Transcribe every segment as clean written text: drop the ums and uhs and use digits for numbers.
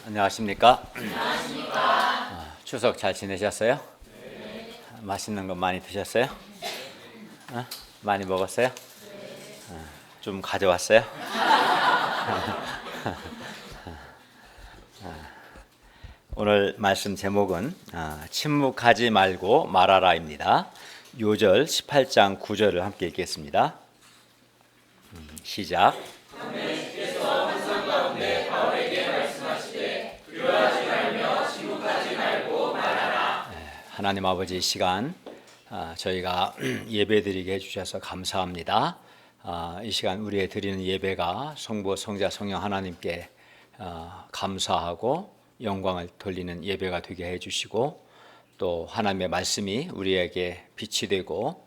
안녕하십니까? 추석 잘 지내셨어요? 네. 맛있는 거 많이 드셨어요? 많이 먹었어요? 좀 가져왔어요? 오늘 말씀 제목은 침묵하지 말고 말하라입니다. 요절 18장 9절을 함께 읽겠습니다. 시작. 하나님 아버지, 이 시간 저희가 예배드리게 해주셔서 감사합니다. 이 시간 우리의 드리는 예배가 성부, 성자, 성령 하나님께 감사하고 영광을 돌리는 예배가 되게 해주시고, 또 하나님의 말씀이 우리에게 빛이 되고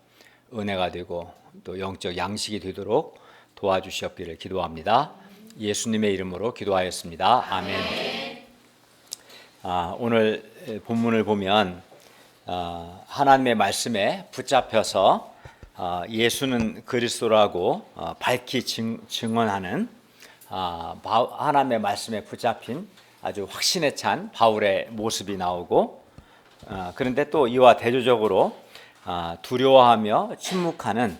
은혜가 되고 또 영적 양식이 되도록 도와주시옵기를 기도합니다. 예수님의 이름으로 기도하였습니다. 아멘. 오늘 본문을 보면 하나님의 말씀에 붙잡혀서 예수는 그리스도라고 밝히 증언하는 하나님의 말씀에 붙잡힌 아주 확신에 찬 바울의 모습이 나오고, 그런데 또 이와 대조적으로 두려워하며 침묵하는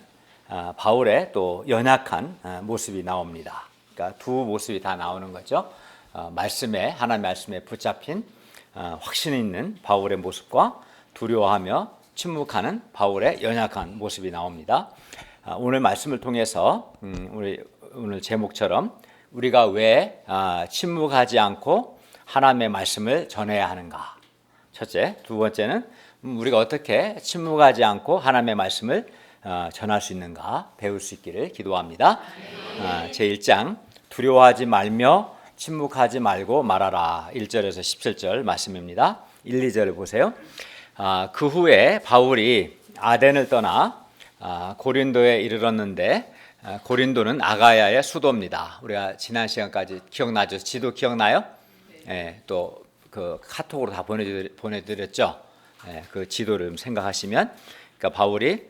바울의 또 연약한 모습이 나옵니다. 그러니까 두 모습이 다 나오는 거죠. 하나님의 말씀에 붙잡힌 확신 있는 바울의 모습과 두려워하며 침묵하는 바울의 연약한 모습이 나옵니다. 오늘 말씀을 통해서 오늘 제목처럼 우리가 왜 침묵하지 않고 하나님의 말씀을 전해야 하는가? 첫째, 두 번째는 우리가 어떻게 침묵하지 않고 하나님의 말씀을 전할 수 있는가 배울 수 있기를 기도합니다. 제1장 두려워하지 말며 침묵하지 말고 말하라. 1절에서 17절 말씀입니다. 1, 2절을 보세요. 그 후에 바울이 아덴을 떠나 고린도에 이르렀는데, 고린도는 아가야의 수도입니다. 우리가 지난 시간까지 기억나죠? 지도 기억나요? 네, 또 그 카톡으로 다 보내드렸죠. 네, 그 지도를 생각하시면, 그러니까 바울이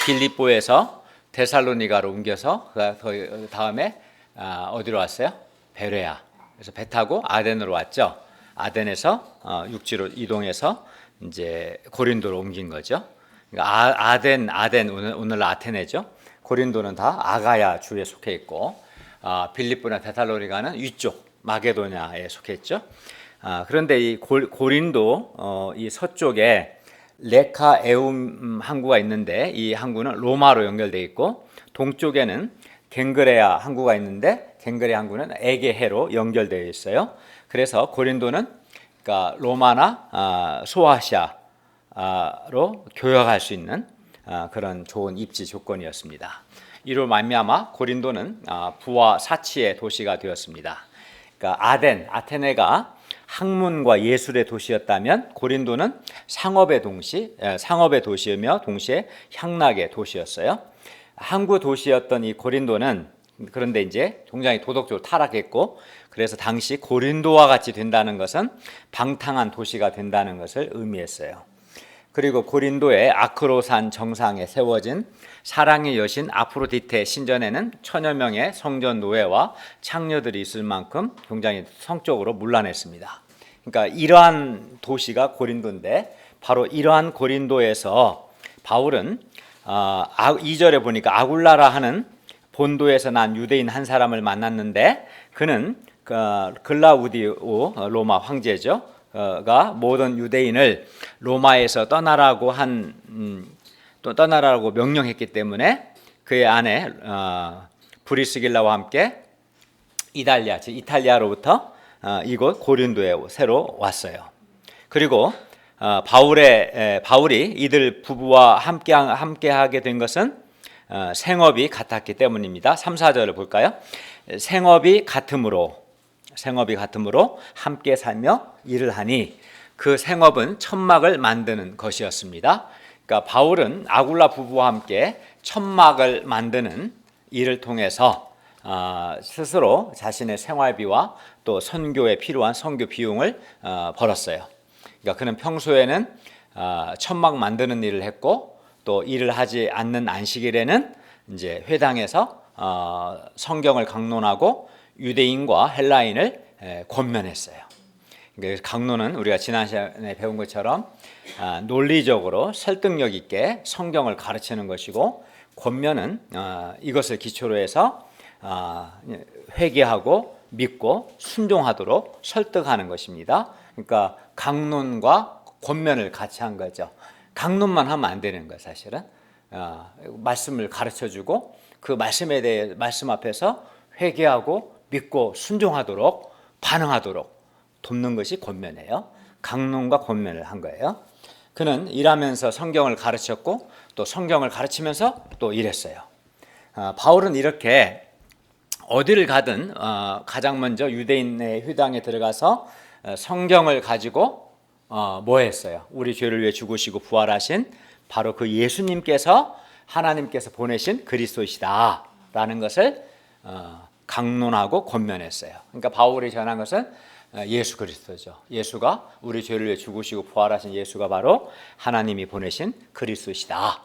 빌립보에서 데살로니가로 옮겨서 그 다음에 어디로 왔어요? 베레아. 그래서 배 타고 아덴으로 왔죠. 아덴에서 육지로 이동해서 이제 고린도로 옮긴 거죠. 그러니까 아덴 오늘 아테네죠. 고린도는 다 아가야 주에 속해 있고, 빌립보나 데살로니가는 위쪽 마게도냐에 속해 있죠. 그런데 이 고린도 이 서쪽에 레카에움 항구가 있는데, 이 항구는 로마로 연결되어 있고, 동쪽에는 갱그레아 항구가 있는데 갱그레아 항구는 에게해로 연결되어 있어요. 그래서 고린도는 그러니까 로마나 소아시아로 교역할 수 있는 그런 좋은 입지 조건이었습니다. 이로 말미암아 고린도는 부와 사치의 도시가 되었습니다. 그러니까 아테네가 학문과 예술의 도시였다면 고린도는 상업의 도시이며 동시에 향락의 도시였어요. 항구 도시였던 이 고린도는 그런데 이제 굉장히 도덕적으로 타락했고, 그래서 당시 고린도와 같이 된다는 것은 방탕한 도시가 된다는 것을 의미했어요. 그리고 고린도의 아크로산 정상에 세워진 사랑의 여신 아프로디테 신전에는 천여 명의 성전 노예와 창녀들이 있을 만큼 굉장히 성적으로 문란했습니다. 그러니까 이러한 도시가 고린도인데, 바로 이러한 고린도에서 바울은 2절에 보니까 아굴라라 하는 본도에서 난 유대인 한 사람을 만났는데, 그는 글라우디오 로마 황제죠. 가 모든 유대인을 로마에서 떠나라고 떠나라고 명령했기 때문에 그의 아내 브리스길라와 함께 이탈리아로부터 이곳 고린도에 새로 왔어요. 그리고 바울이 이들 부부와 함께하게 된 것은 생업이 같았기 때문입니다. 3, 4절을 볼까요? 생업이 같으므로 함께 살며 일을 하니 그 생업은 천막을 만드는 것이었습니다. 그러니까 바울은 아굴라 부부와 함께 천막을 만드는 일을 통해서 스스로 자신의 생활비와 또 선교에 필요한 선교 비용을 벌었어요. 그러니까 그는 평소에는 천막 만드는 일을 했고, 또 일을 하지 않는 안식일에는 이제 회당에서 성경을 강론하고 유대인과 헬라인을 권면했어요. 그러니까 강론은 우리가 지난 시간에 배운 것처럼 논리적으로 설득력 있게 성경을 가르치는 것이고, 권면은 이것을 기초로 해서 회개하고 믿고 순종하도록 설득하는 것입니다. 그러니까 강론과 권면을 같이 한 거죠. 강론만 하면 안 되는 거예요, 사실은. 말씀을 가르쳐주고 그 말씀에 대해 말씀 앞에서 회개하고 믿고 순종하도록 반응하도록 돕는 것이 권면이에요. 강론과 권면을 한 거예요. 그는 일하면서 성경을 가르쳤고 또 성경을 가르치면서 또 일했어요. 바울은 이렇게 어디를 가든 가장 먼저 유대인의 회당에 들어가서 성경을 가지고 뭐 했어요? 우리 죄를 위해 죽으시고 부활하신 바로 그 예수님께서 하나님께서 보내신 그리스도이시다 라는 것을 강론하고 권면했어요. 그러니까 바울이 전한 것은 예수 그리스도죠. 예수가 우리 죄를 위해 죽으시고 부활하신 예수가 바로 하나님이 보내신 그리스도시다.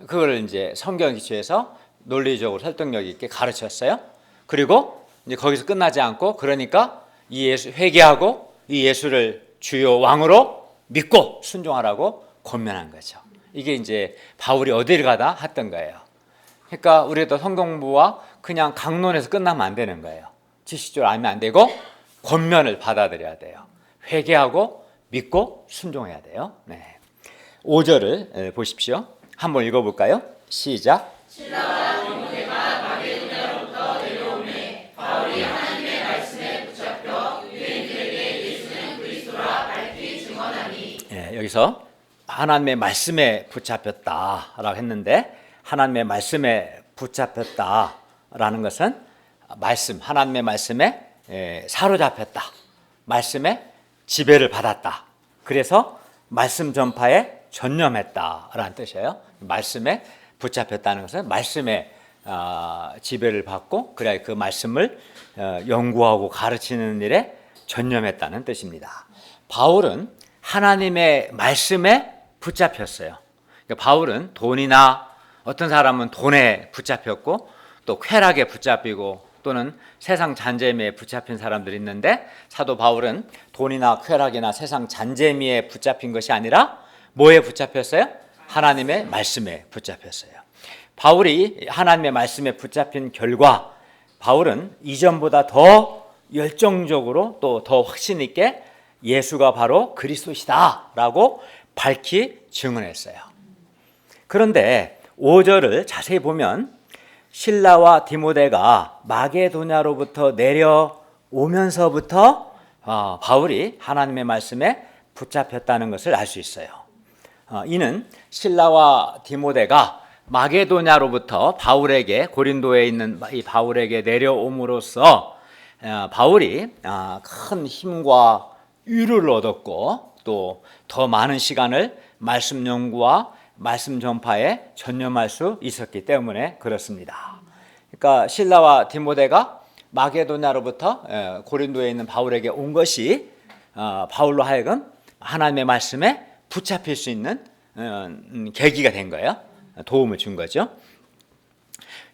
그걸 이제 성경 기초에서 논리적으로 설득력 있게 가르쳤어요. 그리고 이제 거기서 끝나지 않고, 그러니까 이 예수 회개하고 이 예수를 주요 왕으로 믿고 순종하라고 권면한 거죠. 이게 이제 바울이 어디를 가다 했던 거예요. 그러니까 우리도 성경부와 그냥 강론에서 끝나면 안 되는 거예요. 지식적으로 알면 안 되고 권면을 받아들여야 돼요. 회개하고 믿고 순종해야 돼요. 5절을 보십시오. 한번 읽어볼까요? 시작. 신라와 디모데가 마게도냐로부터 내려오매 바울이 하나님의 말씀에 붙잡혀 유대인들에게 예수는 그리스도라 밝히 증언하니. 여기서 하나님의 말씀에 붙잡혔다라고 했는데, 하나님의 말씀에 붙잡혔다라는 것은 말씀, 하나님의 말씀에 사로잡혔다, 말씀에 지배를 받았다, 그래서 말씀 전파에 전념했다라는 뜻이에요. 말씀에 붙잡혔다는 것은 말씀에 지배를 받고 그래야 그 말씀을 연구하고 가르치는 일에 전념했다는 뜻입니다. 바울은 하나님의 말씀에 붙잡혔어요. 그러니까 바울은 돈이나, 어떤 사람은 돈에 붙잡혔고 또 쾌락에 붙잡히고 또는 세상 잔재미에 붙잡힌 사람들이 있는데, 사도 바울은 돈이나 쾌락이나 세상 잔재미에 붙잡힌 것이 아니라 뭐에 붙잡혔어요? 하나님의 말씀에 붙잡혔어요. 바울이 하나님의 말씀에 붙잡힌 결과 바울은 이전보다 더 열정적으로 또 더 확신 있게 예수가 바로 그리스도시다라고 밝히 증언했어요. 그런데 5절을 자세히 보면 실라와 디모데가 마게도냐로부터 내려오면서부터 바울이 하나님의 말씀에 붙잡혔다는 것을 알 수 있어요. 이는 실라와 디모데가 마게도냐로부터 바울에게, 고린도에 있는 이 바울에게 내려옴으로써 바울이 큰 힘과 위로를 얻었고 또 더 많은 시간을 말씀 연구와 말씀 전파에 전념할 수 있었기 때문에 그렇습니다. 그러니까 실라와 디모데가 마게도냐로부터 고린도에 있는 바울에게 온 것이 바울로 하여금 하나님의 말씀에 붙잡힐 수 있는 계기가 된 거예요. 도움을 준 거죠.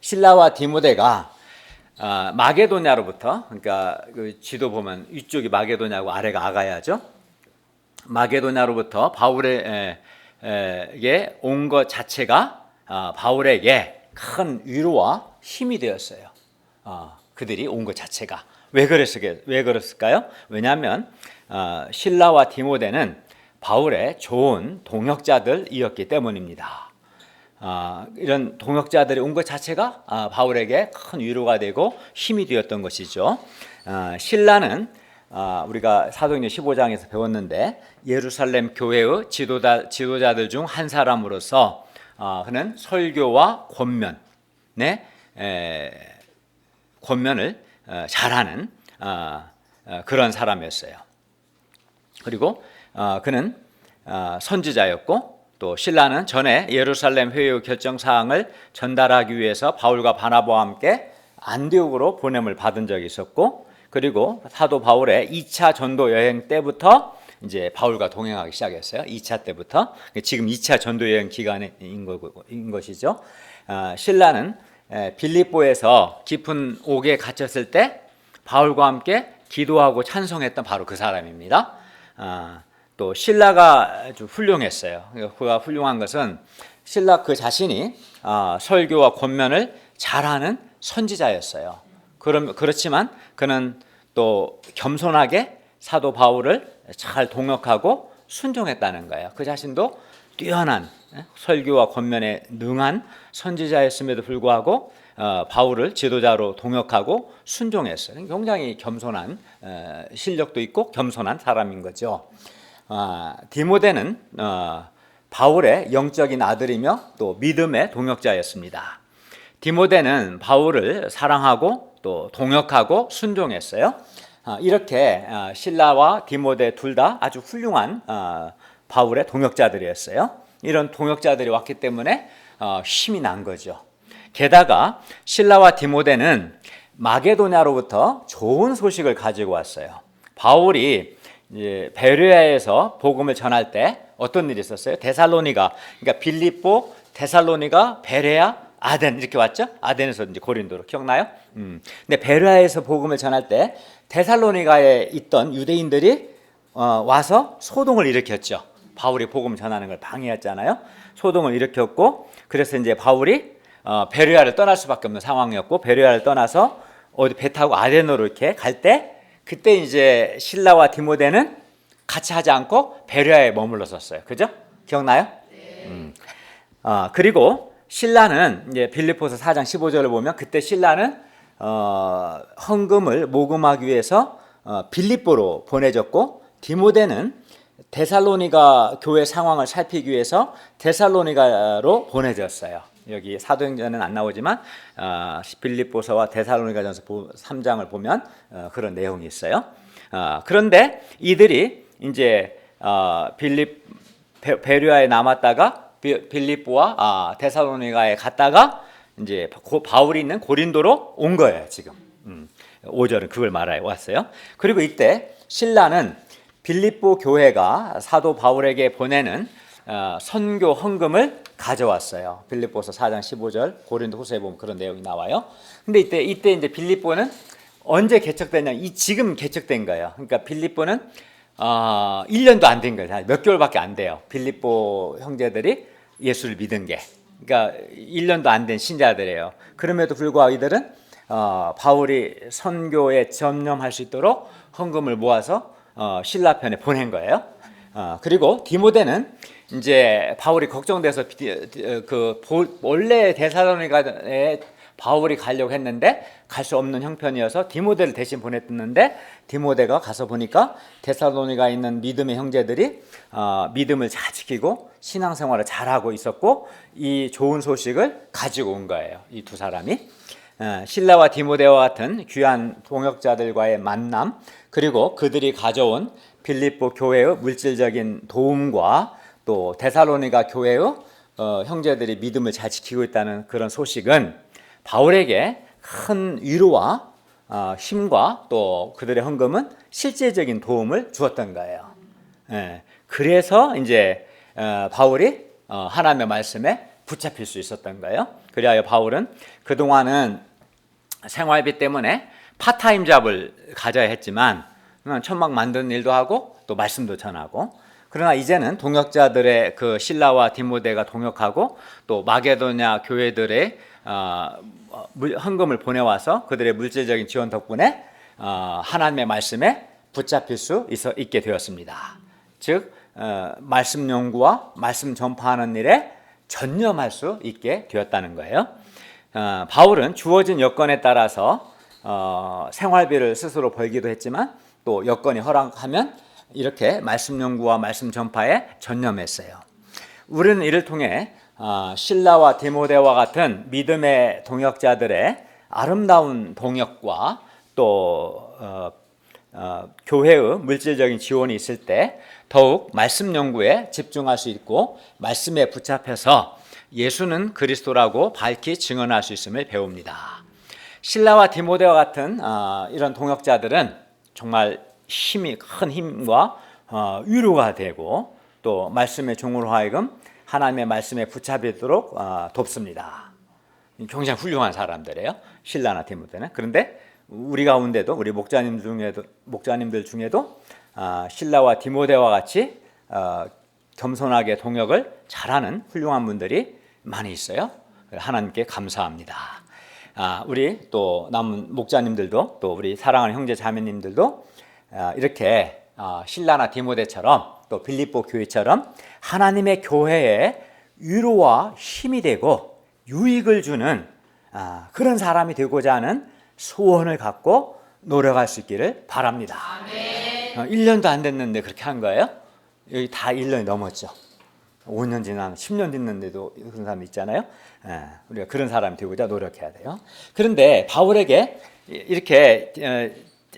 실라와 디모데가 마게도냐로부터, 그러니까 그 지도 보면 위쪽이 마게도냐고 아래가 아가야죠. 마게도냐로부터 바울에게 온 것 자체가 바울에게 큰 위로와 힘이 되었어요. 그들이 온 것 자체가 왜 그랬을까요? 왜냐하면 실라와 디모데는 바울의 좋은 동역자들이었기 때문입니다. 이런 동역자들이 온 것 자체가 바울에게 큰 위로가 되고 힘이 되었던 것이죠. 실라는 우리가 사도행전 15장에서 배웠는데 예루살렘 교회의 지도자들 중 한 사람으로서 그는 설교와 권면을 잘하는 그런 사람이었어요. 그리고 그는 선지자였고 또 실라는 전에 예루살렘 회의 결정 사항을 전달하기 위해서 바울과 바나바와 함께 안디옥으로 보냄을 받은 적이 있었고, 그리고 사도 바울의 2차 전도 여행 때부터 이제 바울과 동행하기 시작했어요. 2차 때부터. 지금 2차 전도 여행 기간인 것이죠. 실라는 빌립보에서 깊은 옥에 갇혔을 때 바울과 함께 기도하고 찬송했던 바로 그 사람입니다. 또 실라가 아주 훌륭했어요. 그가 훌륭한 것은 실라 그 자신이 설교와 권면을 잘하는 선지자였어요. 그렇지만 그는 또 겸손하게 사도 바울을 잘 동역하고 순종했다는 거예요. 그 자신도 뛰어난 설교와 권면에 능한 선지자였음에도 불구하고 바울을 지도자로 동역하고 순종했어요. 굉장히 겸손한 실력도 있고 겸손한 사람인 거죠. 디모데는 바울의 영적인 아들이며 또 믿음의 동역자였습니다. 디모데는 바울을 사랑하고 또 동역하고 순종했어요. 이렇게 실라와 디모데 둘 다 아주 훌륭한 바울의 동역자들이었어요. 이런 동역자들이 왔기 때문에 힘이 난 거죠. 게다가 실라와 디모데는 마게도냐로부터 좋은 소식을 가지고 왔어요. 바울이 이제 베레아에서 복음을 전할 때 어떤 일이 있었어요? 데살로니가, 그러니까 빌립보, 데살로니가, 베레아, 아덴 이렇게 왔죠? 아덴에서 이제 고린도로 기억나요? 근데 베레아에서 복음을 전할 때 데살로니가에 있던 유대인들이 와서 소동을 일으켰죠. 바울이 복음 전하는 걸 방해했잖아요. 소동을 일으켰고, 그래서 이제 바울이 베레아를 떠날 수밖에 없는 상황이었고, 베레아를 떠나서 어디 배 타고 아덴으로 이렇게 갈 때, 그때 이제 실라와 디모데는 같이 하지 않고 베레아에 머물렀었어요. 그죠? 기억나요? 네. 그리고 실라는 이제 빌립보서 4장 15절을 보면 그때 실라는 헌금을 모금하기 위해서 빌립보로 보내졌고, 디모데는 데살로니가 교회 상황을 살피기 위해서 데살로니가로 보내졌어요. 여기 사도행전은 안 나오지만 빌립보서와 데살로니가전서 3장을 보면 그런 내용이 있어요. 그런데 이들이 이제 베레아에 남았다가 빌립보와 데살로니가에 갔다가 이제 바울이 있는 고린도로 온 거예요. 지금 5절은 그걸 말해 왔어요. 그리고 이때 실라는 빌립보 교회가 사도 바울에게 보내는 선교 헌금을 가져왔어요. 빌립보서 4장 15절, 고린도후서에 보면 그런 내용이 나와요. 근데 이때 이제 빌립보는 언제 개척됐냐? 지금 개척된 거예요. 그러니까 빌립보는 1년도 안 된 거예요. 몇 개월밖에 안 돼요. 빌립보 형제들이 예수를 믿은 게. 그러니까 1년도 안 된 신자들이에요. 그럼에도 불구하고 이들은 바울이 선교에 전념할 수 있도록 헌금을 모아서 신라 편에 보낸 거예요. 그리고 디모데는 이제 바울이 걱정돼서 원래 데살로니가에 바울이 가려고 했는데 갈 수 없는 형편이어서 디모데를 대신 보냈는데, 디모데가 가서 보니까 데살로니가에 있는 믿음의 형제들이 믿음을 잘 지키고 신앙생활을 잘하고 있었고, 이 좋은 소식을 가지고 온 거예요. 이 두 사람이 실라와 디모데와 같은 귀한 동역자들과의 만남, 그리고 그들이 가져온 빌립보 교회의 물질적인 도움과 또 데살로니가 교회의 형제들이 믿음을 잘 지키고 있다는 그런 소식은 바울에게 큰 위로와 힘과 또 그들의 헌금은 실제적인 도움을 주었던 거예요. 그래서 이제 바울이 하나님의 말씀에 붙잡힐 수 있었던 거예요. 그리하여 바울은 그동안은 생활비 때문에 파타임 잡을 가져야 했지만 천막 만드는 일도 하고 또 말씀도 전하고, 그러나 이제는 동역자들의 그 실라와 디모데가 동역하고 또 마게도냐 교회들의 헌금을 보내와서 그들의 물질적인 지원 덕분에 하나님의 말씀에 붙잡힐 수 있게 되었습니다. 즉 말씀 연구와 말씀 전파하는 일에 전념할 수 있게 되었다는 거예요. 바울은 주어진 여건에 따라서 생활비를 스스로 벌기도 했지만 또 여건이 허락하면 이렇게 말씀 연구와 말씀 전파에 전념했어요. 우리는 이를 통해 실라와 디모데와 같은 믿음의 동역자들의 아름다운 동역과 또 교회의 물질적인 지원이 있을 때 더욱 말씀 연구에 집중할 수 있고 말씀에 붙잡혀서 예수는 그리스도라고 밝히 증언할 수 있음을 배웁니다. 실라와 디모데와 같은 이런 동역자들은 정말 큰 힘과 위로가 되고 또 말씀의 종으로 하여금 하나님의 말씀에 붙잡히도록 돕습니다. 굉장히 훌륭한 사람들이에요. 실라나 디모데는. 그런데 우리 가운데도 우리 목자님들 중에도 실라와 디모데와 같이 겸손하게 동역을 잘하는 훌륭한 분들이 많이 있어요. 하나님께 감사합니다. 우리 또 남은 목자님들도 또 우리 사랑하는 형제 자매님들도 이렇게 실라나 디모데처럼 또 빌립보 교회처럼 하나님의 교회에 위로와 힘이 되고 유익을 주는 그런 사람이 되고자 하는 소원을 갖고 노력할 수 있기를 바랍니다. 아멘. 1년도 안 됐는데 그렇게 한 거예요? 여기 다 1년이 넘었죠. 5년 지난 10년 됐는데도 그런 사람 있잖아요. 우리가 그런 사람이 되고자 노력해야 돼요. 그런데 바울에게 이렇게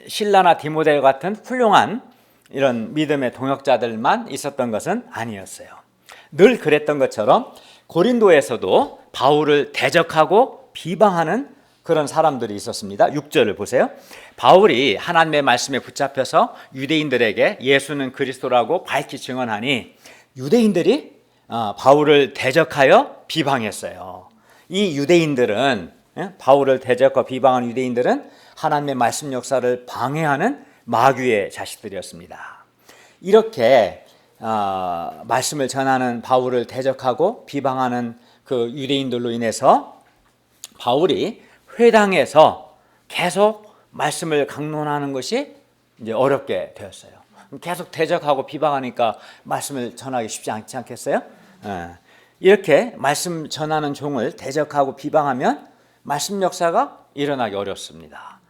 실라나 디모데 같은 훌륭한 이런 믿음의 동역자들만 있었던 것은 아니었어요. 늘 그랬던 것처럼 고린도에서도 바울을 대적하고 비방하는 그런 사람들이 있었습니다. 6절을 보세요. 바울이 하나님의 말씀에 붙잡혀서 유대인들에게 예수는 그리스도라고 밝히 증언하니 유대인들이 바울을 대적하여 비방했어요. 이 유대인들은 바울을 대적하고 비방하는 유대인들은 하나님의 말씀 역사를 방해하는 마귀의 자식들이었습니다. 이렇게 말씀을 전하는 바울을 대적하고 비방하는 그 유대인들로 인해서 바울이 회당에서 계속 말씀을 강론하는 것이 이제 어렵게 되었어요. 계속 대적하고 비방하니까 말씀을 전하기 쉽지 않지 않겠어요? 이렇게 말씀 전하는 종을 대적하고 비방하면 말씀 역사가 일어나기 어렵습니다.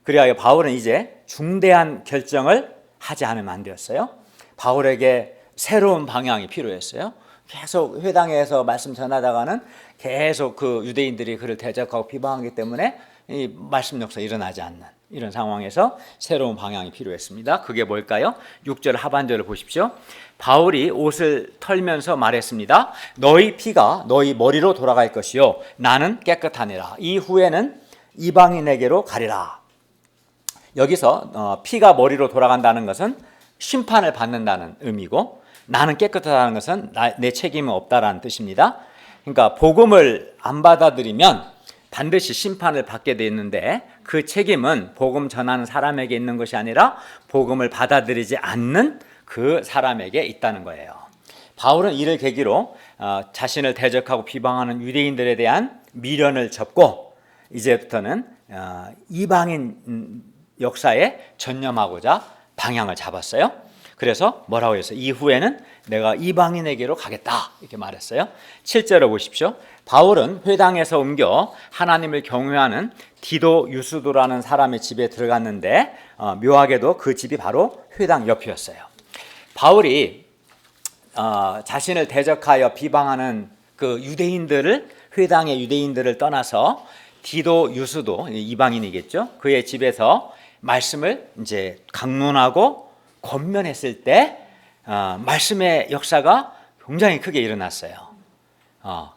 그래야 바울은 이제 중대한 결정을 하지 않으면 안 되었어요. 바울에게 새로운 방향이 필요했어요. 계속 회당에서 말씀 전하다가는 계속 그 유대인들이 그를 대적하고 비방하기 때문에 이 말씀 역사 일어나지 않는 이런 상황에서 새로운 방향이 필요했습니다. 그게 뭘까요? 6절 하반절을 보십시오. 바울이 옷을 털면서 말했습니다. 너희 피가 너희 머리로 돌아갈 것이요 나는 깨끗하니라. 이후에는 이방인에게로 가리라. 여기서 피가 머리로 돌아간다는 것은 심판을 받는다는 의미고 나는 깨끗하다는 것은 내 책임은 없다라는 뜻입니다. 그러니까 복음을 안 받아들이면 반드시 심판을 받게 돼 있는데 그 책임은 복음 전하는 사람에게 있는 것이 아니라 복음을 받아들이지 않는 그 사람에게 있다는 거예요. 바울은 이를 계기로 자신을 대적하고 비방하는 유대인들에 대한 미련을 접고 이제부터는 이방인 역사에 전념하고자 방향을 잡았어요. 그래서 뭐라고 했어요? 이후에는 내가 이방인에게로 가겠다 이렇게 말했어요. 7절을 보십시오. 바울은 회당에서 옮겨 하나님을 경외하는 디도 유스도라는 사람의 집에 들어갔는데 묘하게도 그 집이 바로 회당 옆이었어요. 바울이 자신을 대적하여 비방하는 그 유대인들을 회당의 유대인들을 떠나서 디도 유스도 이방인이겠죠. 그의 집에서 말씀을 이제 강론하고 권면했을 때 말씀의 역사가 굉장히 크게 일어났어요.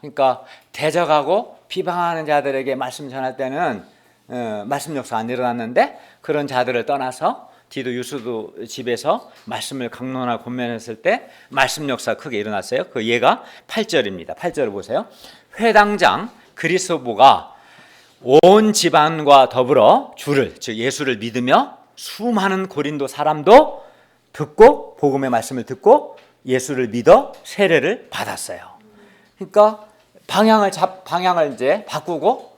그러니까 대적하고 비방하는 자들에게 말씀 전할 때는 말씀 역사 안 일어났는데 그런 자들을 떠나서 디도 유스도 집에서 말씀을 강론하고 권면했을 때 말씀 역사 크게 일어났어요. 그 예가 8절입니다. 8절을 보세요. 회당장 그리스도가 온 집안과 더불어 주를 즉 예수를 믿으며 수많은 고린도 사람도 듣고 복음의 말씀을 듣고 예수를 믿어 세례를 받았어요. 그러니까 방향을 이제 바꾸고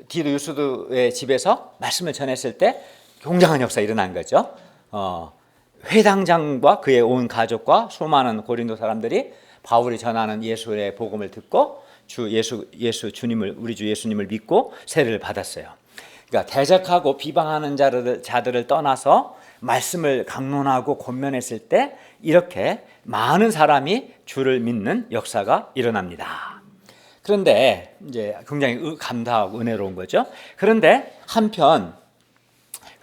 디도 유스도의 집에서 말씀을 전했을 때 굉장한 역사 일어난 거죠. 회당장과 그의 온 가족과 수많은 고린도 사람들이 바울이 전하는 예수의 복음을 듣고 주님을 우리 주 예수님을 믿고 세례를 받았어요. 그러니까 대적하고 비방하는 자들을 떠나서 말씀을 강론하고 권면했을 때 이렇게 많은 사람이 주를 믿는 역사가 일어납니다. 그런데 이제 굉장히 감사하고 은혜로운 거죠. 그런데 한편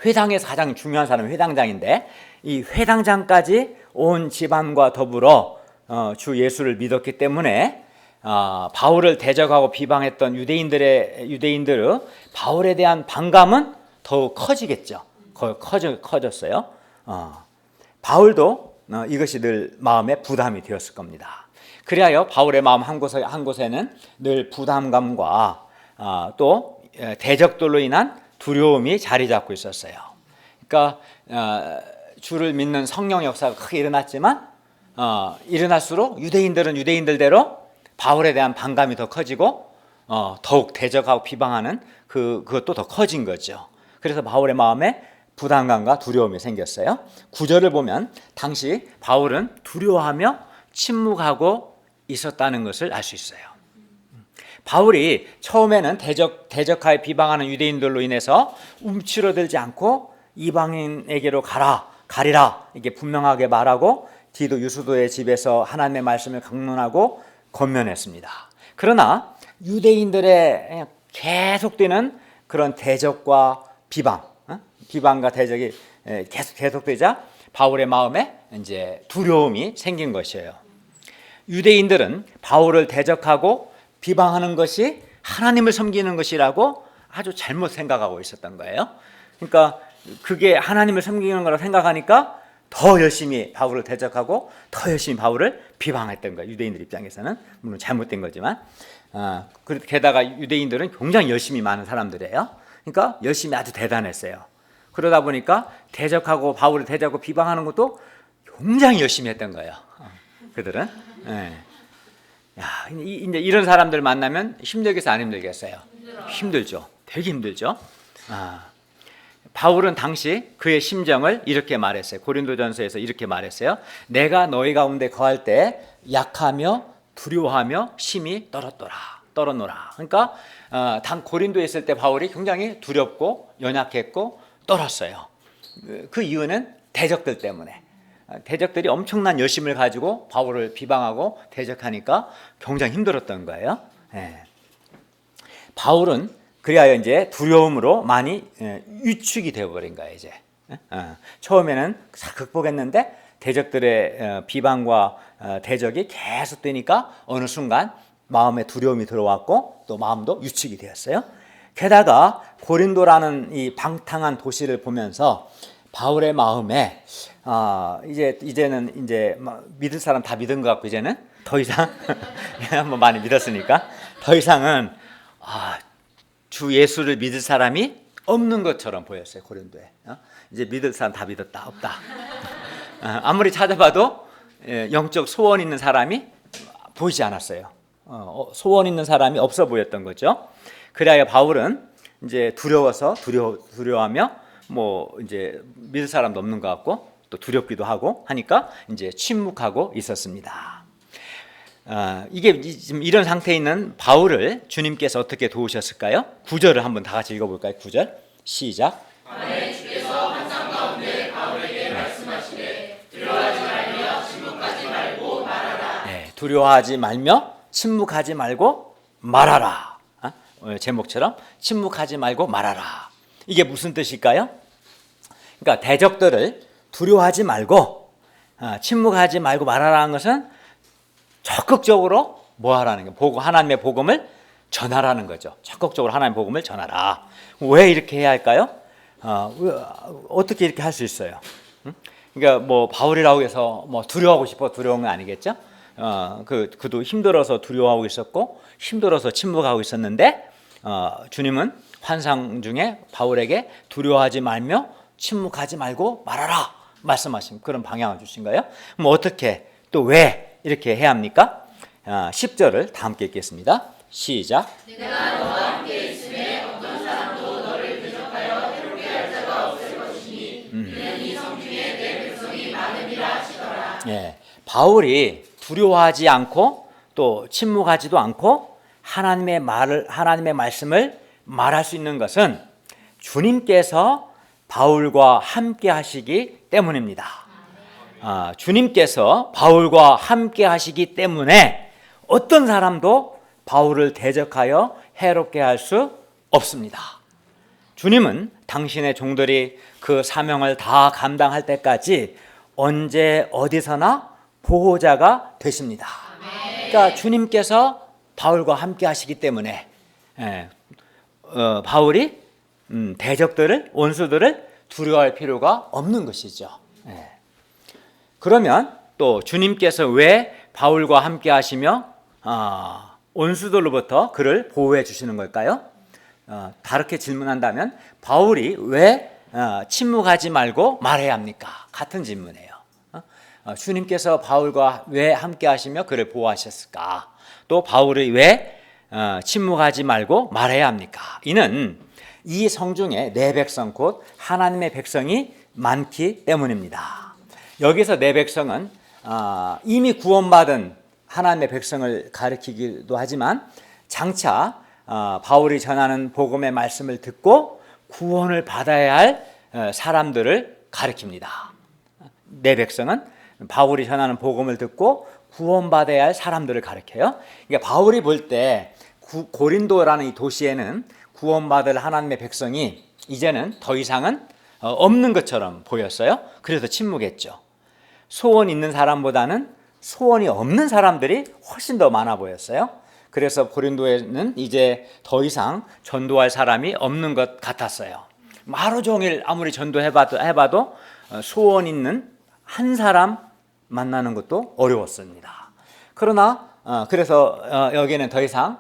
회당에서 가장 중요한 사람은 회당장인데 이 회당장까지 온 집안과 더불어 주 예수를 믿었기 때문에 바울을 대적하고 비방했던 유대인들의 바울에 대한 반감은 더욱 커지겠죠. 커졌어요. 바울도 이것이 늘 마음에 부담이 되었을 겁니다. 그리하여 바울의 마음 한 곳에는 늘 부담감과 또 대적들로 인한 두려움이 자리 잡고 있었어요. 그러니까 주를 믿는 성령 역사가 크게 일어났지만 일어날수록 유대인들은 유대인들대로 바울에 대한 반감이 더 커지고 더욱 대적하고 비방하는 그것도 더 커진 거죠. 그래서 바울의 마음에 부담감과 두려움이 생겼어요. 9절을 보면 당시 바울은 두려워하며 침묵하고 있었다는 것을 알 수 있어요. 바울이 처음에는 대적하여 비방하는 유대인들로 인해서 움츠러들지 않고 이방인에게로 가리라 이게 분명하게 말하고 디도 유수도의 집에서 하나님의 말씀을 강론하고 권면했습니다. 그러나 유대인들의 계속되는 그런 대적과 비방과 대적이 계속되자 바울의 마음에 이제 두려움이 생긴 것이에요. 유대인들은 바울을 대적하고 비방하는 것이 하나님을 섬기는 것이라고 아주 잘못 생각하고 있었던 거예요. 그러니까 그게 하나님을 섬기는 거라고 생각하니까 더 열심히 바울을 대적하고 더 열심히 바울을 비방했던 거예요. 유대인들 입장에서는 물론 잘못된 거지만 게다가 유대인들은 굉장히 열심히 많은 사람들이에요. 그러니까 열심히 아주 대단했어요. 그러다 보니까 바울을 대적하고 비방하는 것도 굉장히 열심히 했던 거예요. 그들은. 이제 이런 사람들 만나면 힘들겠어요, 안 힘들겠어요? 힘들죠. 되게 힘들죠. 바울은 당시 그의 심정을 이렇게 말했어요. 고린도전서에서 이렇게 말했어요. 내가 너희 가운데 거할 때 약하며 두려워하며 심히 떨었노라. 그러니까 고린도에 있을 때 바울이 굉장히 두렵고 연약했고 떨었어요. 그 이유는 대적들 때문에. 대적들이 엄청난 열심을 가지고 바울을 비방하고 대적하니까 굉장히 힘들었던 거예요. 바울은 그리하여 이제 두려움으로 많이 위축이 되어버린 거예요. 이제 처음에는 극복했는데 대적들의 비방과 대적이 계속되니까 어느 순간 마음에 두려움이 들어왔고 또 마음도 위축이 되었어요. 게다가 고린도라는 이 방탕한 도시를 보면서 바울의 마음에 이제는 믿을 사람 다 믿은 것 같고 이제는 더 이상 한번 많이 믿었으니까 더 이상은 주 예수를 믿을 사람이 없는 것처럼 보였어요. 고린도에 이제 믿을 사람 다 믿었다 없다. 아무리 찾아봐도 영적 소원 있는 사람이 보이지 않았어요. 소원 있는 사람이 없어 보였던 거죠. 그래야 바울은 이제 두려워하며 이제 믿을 사람도 없는 것 같고 또 두렵기도 하고 하니까 이제 침묵하고 있었습니다. 이게 지금 이런 상태에 있는 바울을 주님께서 어떻게 도우셨을까요? 9절을 한번 다 같이 읽어볼까요? 9절 시작. 만일 주께서 환상 가운데 바울에게 말씀하시되 두려워하지 말며 침묵하지 말고 말하라. 두려워하지 말며 침묵하지 말고 말하라. 제목처럼 침묵하지 말고 말하라. 이게 무슨 뜻일까요? 그러니까 대적들을 두려워하지 말고 침묵하지 말고 말하라는 것은 적극적으로 뭐 하라는 거예요? 하나님의 복음을 전하라는 거죠. 적극적으로 하나님의 복음을 전하라. 왜 이렇게 해야 할까요? 어떻게 이렇게 할 수 있어요? 그러니까 바울이라고 해서 두려워하고 싶어 두려운 건 아니겠죠? 그도 힘들어서 두려워하고 있었고 힘들어서 침묵하고 있었는데 주님은 환상 중에 바울에게 두려워하지 말며 침묵하지 말고 말하라 말씀하신 그런 방향을 주신 거예요. 그럼 어떻게 또 왜 이렇게 해야 합니까? 10절을 다 함께 읽겠습니다. 시작. 내가 너와 함께 있음에 어떤 사람도 너를 대적하여 해롭게 할 자가 없을 것이니 이는 이 성 중에 내 백성이 많음이라 하시더라. 바울이 두려워하지 않고 또 침묵하지도 않고 하나님의 말씀을 말할 수 있는 것은 주님께서 바울과 함께 하시기 때문입니다. 주님께서 바울과 함께 하시기 때문에 어떤 사람도 바울을 대적하여 해롭게 할 수 없습니다. 주님은 당신의 종들이 그 사명을 다 감당할 때까지 언제 어디서나 보호자가 되십니다. 그러니까 주님께서 바울과 함께 하시기 때문에 바울이 대적들을 원수들을 두려워할 필요가 없는 것이죠. 그러면 또 주님께서 왜 바울과 함께 하시며 원수들로부터 그를 보호해 주시는 걸까요? 다르게 질문한다면 바울이 왜 침묵하지 말고 말해야 합니까? 같은 질문이에요. 주님께서 바울과 왜 함께 하시며 그를 보호하셨을까? 또 바울이 왜 침묵하지 말고 말해야 합니까? 이는 이 성중에 내 백성 곧 하나님의 백성이 많기 때문입니다. 여기서 내 백성은 이미 구원받은 하나님의 백성을 가리키기도 하지만 장차 바울이 전하는 복음의 말씀을 듣고 구원을 받아야 할 사람들을 가리킵니다. 내 백성은 바울이 전하는 복음을 듣고 구원받아야 할 사람들을 가리켜요. 그러니까 바울이 볼 때 고린도라는 이 도시에는 구원받을 하나님의 백성이 이제는 더 이상은 없는 것처럼 보였어요. 그래서 침묵했죠. 소원 있는 사람보다는 소원이 없는 사람들이 훨씬 더 많아 보였어요. 그래서 고린도에는 이제 더 이상 전도할 사람이 없는 것 같았어요. 하루 종일 아무리 전도해봐도 소원 있는 한 사람 만나는 것도 어려웠습니다. 그러나 그래서 여기에는 더 이상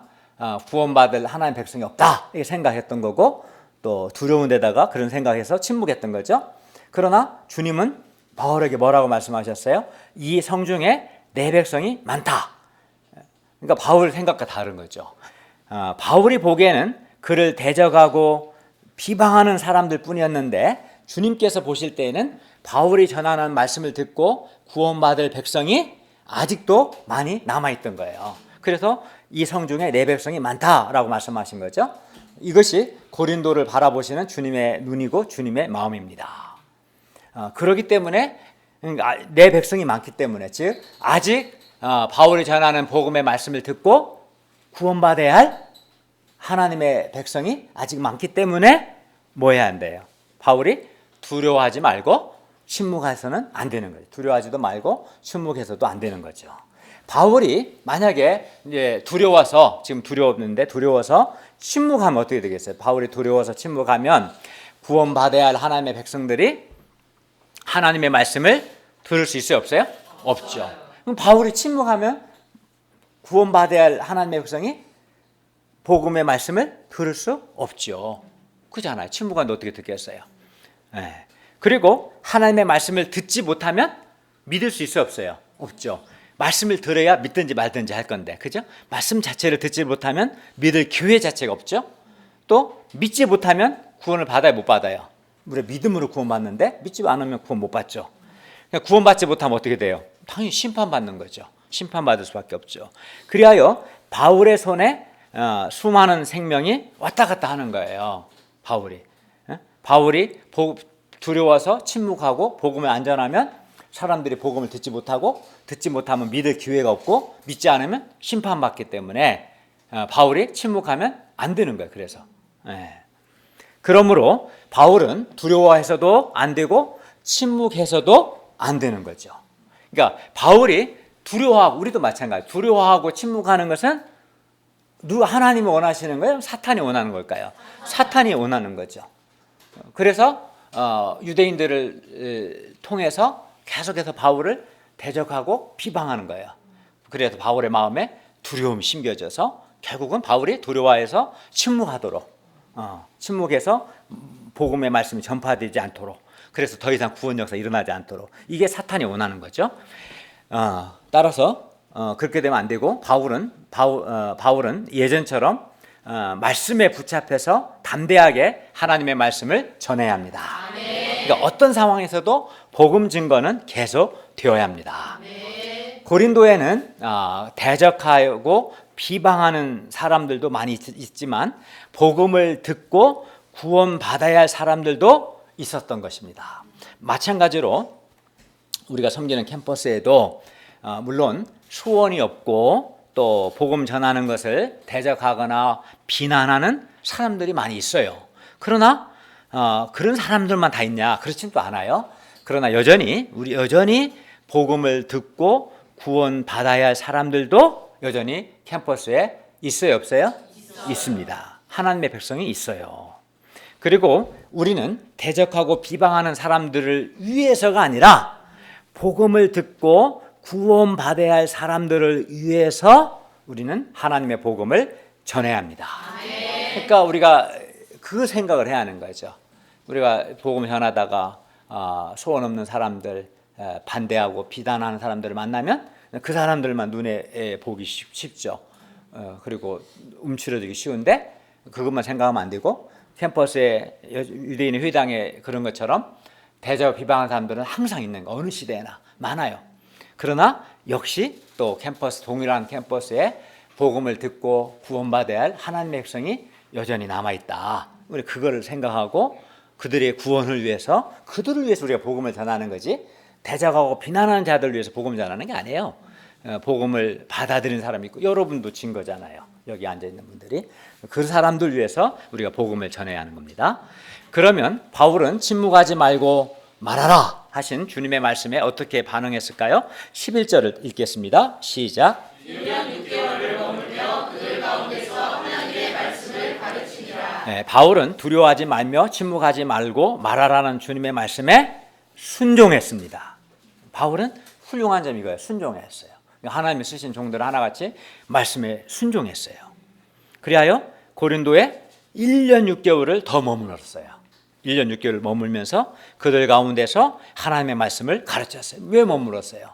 구원받을 하나님의 백성이 없다 이렇게 생각했던 거고, 또 두려운 데다가 그런 생각해서 침묵했던 거죠. 그러나 주님은 바울에게 뭐라고 말씀하셨어요? 이 성중에 내 백성이 많다. 그러니까 바울 생각과 다른 거죠. 바울이 보기에는 그를 대적하고 비방하는 사람들 뿐이었는데 주님께서 보실 때에는 바울이 전하는 말씀을 듣고 구원받을 백성이 아직도 많이 남아있던 거예요. 그래서 이 성중에 내 백성이 많다라고 말씀하신 거죠. 이것이 고린도를 바라보시는 주님의 눈이고 주님의 마음입니다. 그렇기 때문에 내 백성이 많기 때문에, 즉 아직 바울이 전하는 복음의 말씀을 듣고 구원받아야 할 하나님의 백성이 아직 많기 때문에 뭐 해야 한대요? 바울이 두려워하지 말고 침묵해서는 안 되는 거죠. 두려워하지도 말고 침묵해서도 안 되는 거죠. 바울이 만약에 이제 지금 두려웠는데 두려워서 침묵하면 어떻게 되겠어요? 바울이 두려워서 침묵하면 구원받아야 할 하나님의 백성들이 하나님의 말씀을 들을 수 있어요? 없어요? 없죠. 그럼 바울이 침묵하면 구원받아야 할 하나님의 백성이 복음의 말씀을 들을 수 없죠. 그렇잖아요. 침묵하는데 어떻게 듣겠어요? 네. 그리고 하나님의 말씀을 듣지 못하면 믿을 수 있어요? 없어요? 없죠. 말씀을 들어야 믿든지 말든지 할 건데, 그죠? 말씀 자체를 듣지 못하면 믿을 기회 자체가 없죠. 또 믿지 못하면 구원을 받아요, 못 받아요? 우리가 믿음으로 구원받는데 믿지 않으면 구원 못 받죠. 그러니까 구원받지 못하면 어떻게 돼요? 당연히 심판받는 거죠. 심판받을 수밖에 없죠. 그리하여 바울의 손에 수많은 생명이 왔다 갔다 하는 거예요. 바울이 두려워서 침묵하고 복음에 안전하면 사람들이 복음을 듣지 못하면 믿을 기회가 없고, 믿지 않으면 심판받기 때문에 바울이 침묵하면 안 되는 거예요. 그래서 그러므로 바울은 두려워해서도 안 되고 침묵해서도 안 되는 거죠. 그러니까 바울이 두려워하고, 우리도 마찬가지, 두려워하고 침묵하는 것은 하나님이 원하시는 거예요? 사탄이 원하는 걸까요? 사탄이 원하는 거죠. 그래서 유대인들을 통해서 계속해서 바울을 대적하고 비방하는 거예요. 그래서 바울의 마음에 두려움이 심겨져서 결국은 바울이 두려워해서 침묵해서 복음의 말씀이 전파되지 않도록, 그래서 더 이상 구원 역사 일어나지 않도록, 이게 사탄이 원하는 거죠. 따라서 그렇게 되면 안 되고 바울은 예전처럼 말씀에 붙잡혀서 담대하게 하나님의 말씀을 전해야 합니다. 그러니까 어떤 상황에서도 복음 증거는 계속 되어야 합니다. 고린도에는 대적하고 비방하는 사람들도 많이 있지만 복음을 듣고 구원받아야 할 사람들도 있었던 것입니다. 마찬가지로 우리가 섬기는 캠퍼스에도 물론 소원이 없고 또 복음 전하는 것을 대적하거나 비난하는 사람들이 많이 있어요. 그러나 그런 사람들만 다 있냐? 그렇진 또 않아요. 그러나 여전히 복음을 듣고 구원받아야 할 사람들도 여전히 캠퍼스에 있어요? 없어요? 있습니다. 하나님의 백성이 있어요. 그리고 우리는 대적하고 비방하는 사람들을 위해서가 아니라 복음을 듣고 구원받아야 할 사람들을 위해서 우리는 하나님의 복음을 전해야 합니다. 그러니까 우리가 그 생각을 해야 하는 거죠. 우리가 복음 전하다가 소원 없는 사람들, 반대하고 비난하는 사람들을 만나면 그 사람들만 눈에 보기 쉽죠. 그리고 움츠러들기 쉬운데 그것만 생각하면 안 되고, 캠퍼스에 유대인의 회당에 그런 것처럼 대적하고 비방하는 사람들은 항상 있는 거, 어느 시대에나 많아요. 그러나 역시 또 캠퍼스, 동일한 캠퍼스에 복음을 듣고 구원받아야 할 하나님의 백성이 여전히 남아있다. 우리 그거를 생각하고 그들의 구원을 위해서, 그들을 위해서 우리가 복음을 전하는 거지, 대적하고 비난하는 자들을 위해서 복음을 전하는 게 아니에요. 복음을 받아들이는 사람이 있고, 여러분도 진 거잖아요. 여기 앉아있는 분들이. 그 사람들 위해서 우리가 복음을 전해야 하는 겁니다. 그러면 바울은 침묵하지 말고 말하라 하신 주님의 말씀에 어떻게 반응했을까요? 11절을 읽겠습니다. 시작. 1년 6개월을 머물며 그들 가운데서 하나님의 말씀을 가르치니라. 바울은 두려워하지 말며 침묵하지 말고 말하라는 주님의 말씀에 순종했습니다. 바울은 훌륭한 점이 이거예요. 순종했어요. 하나님이 쓰신 종들 하나같이 말씀에 순종했어요. 그리하여 고린도에 1년 6개월을 더 머물렀어요. 1년 6개월을 머물면서 그들 가운데서 하나님의 말씀을 가르쳤어요. 왜 머물렀어요?